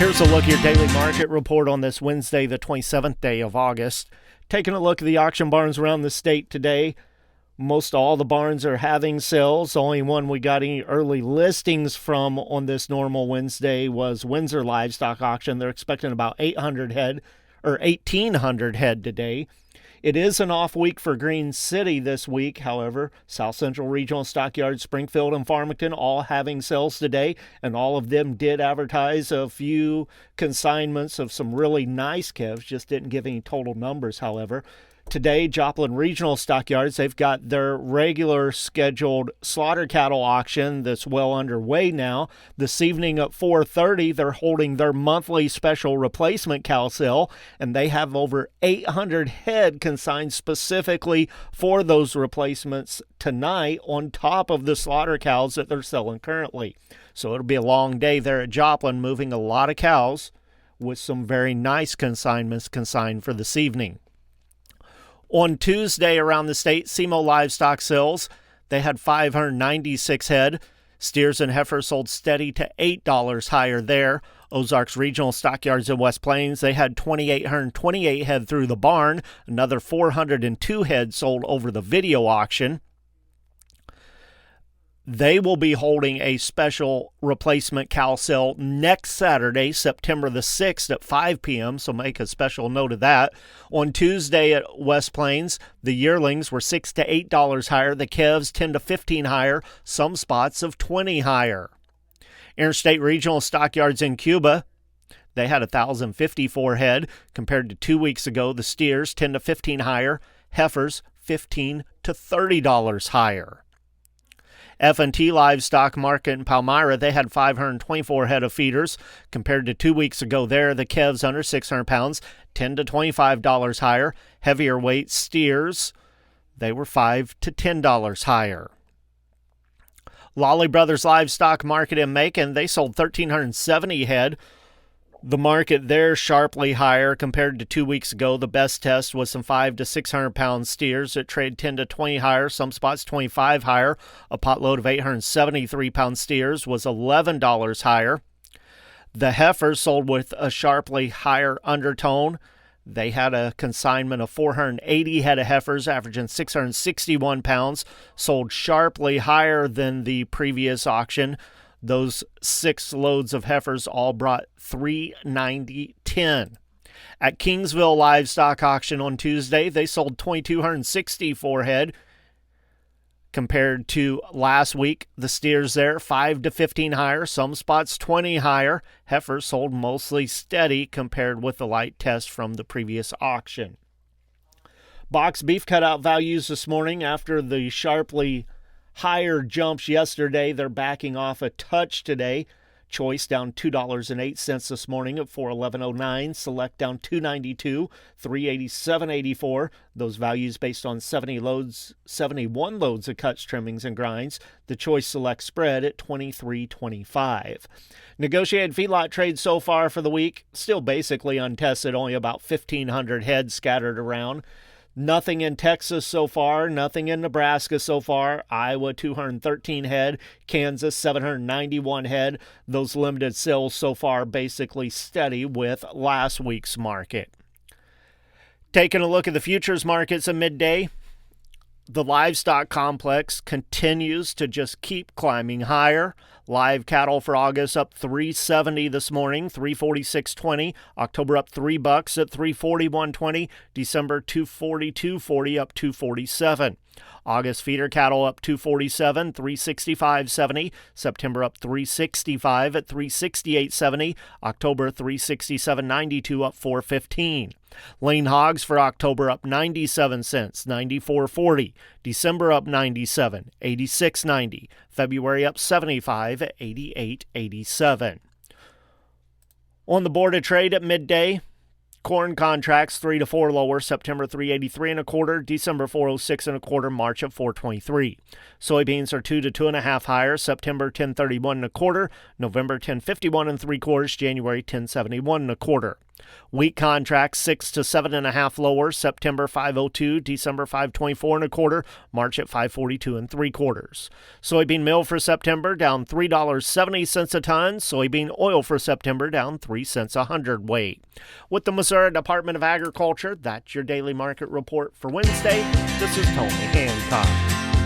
Here's a look at your daily market report on this Wednesday, the 27th day of August. Taking a look at the auction barns around the state today. Most all the barns are having sales. The only one we got any early listings from on this normal Wednesday was Windsor Livestock Auction. They're expecting about 800 head or 1,800 head today. It is an off week for Green City this week. However, South Central Regional Stockyards, Springfield, and Farmington all having sales today, and all of them did advertise a few consignments of some really nice calves, just didn't give any total numbers, however. Today, Joplin Regional Stockyards, they've got their regular scheduled slaughter cattle auction that's well underway now. This evening at 4:30, they're holding their monthly special replacement cow sale, and they have over 800 head consigned specifically for those replacements tonight on top of the slaughter cows that they're selling currently. So it'll be a long day there at Joplin, moving a lot of cows with some very nice consignments consigned for this evening. On Tuesday around the state, SEMO livestock sales, they had 596 head. Steers and heifers sold steady to $8 higher there. Ozarks Regional Stockyards in West Plains, they had 2,828 head through the barn. Another 402 head sold over the video auction. They will be holding a special replacement cow sale next Saturday, September the 6th at 5 p.m., so make a special note of that. On Tuesday at West Plains, the yearlings were $6 to $8 higher, the calves $10 to $15 higher, some spots of $20 higher. Interstate Regional Stockyards in Cuba, they had 1,054 head. Compared to 2 weeks ago, the steers $10 to $15 higher, heifers $15 to $30 higher. F&T Livestock Market in Palmyra, they had 524 head of feeders. Compared to 2 weeks ago there, the calves under 600 pounds, $10 to $25 higher. Heavier weight steers, they were $5 to $10 higher. Lawley Brothers Livestock Market in Macon, they sold 1,370 head. The market there sharply higher compared to 2 weeks ago. The best test was some 5 to 600 pound steers that trade 10 to 20 higher, some spots 25 higher. A potload of 873 pound steers was $11 higher. The heifers sold with a sharply higher undertone. They had a consignment of 480 head of heifers, averaging 661 pounds, sold sharply higher than the previous auction. Those 6 loads of heifers all brought $390.10. At Kingsville Livestock Auction on Tuesday, they sold 2,264 head. Compared to last week, the steers there 5 to 15 higher, some spots 20 higher. Heifers sold mostly steady compared with the light test from the previous auction. Box beef cutout values this morning after the sharply higher jumps yesterday. They're backing off a touch today. Choice down $2.08 this morning at $411.09. Select down $2.92, $387.84. Those values based on 71 loads of cuts, trimmings, and grinds. The Choice Select spread at $23.25. Negotiated feedlot trades so far for the week, still basically untested, only about 1,500 head scattered around. Nothing in Texas so far, nothing in Nebraska so far. Iowa 213 head, Kansas 791 head. Those limited sales so far basically steady with last week's market. Taking a look at the futures markets at midday, the livestock complex continues to just keep climbing higher. Live cattle for August up $370 this morning, $346.20. October up $3 at $341.20. December $242.40 up $247. August feeder cattle up $247, $365.70. September up $365 at $368.70. October $367.92 up $415. Lean hogs for October up 97 cents, $94.40. December up 97, $86.90. February up 75 at $88.87. On the board of trade at midday, corn contracts 3 to 4 lower, September 383 and a quarter, December 406 and a quarter, March at 423. Soybeans are 2 to 2.5 higher, September 1031 and a quarter, November 1051 and 3/4, January 1071 and a quarter. Wheat contracts 6 to 7.5 lower. September 502, December 524 1/4, March at 542 3/4. Soybean meal for September down $3.70 a ton. Soybean oil for September down 3 cents a hundredweight. With the Missouri Department of Agriculture, that's your daily market report for Wednesday. This is Tony Hancock.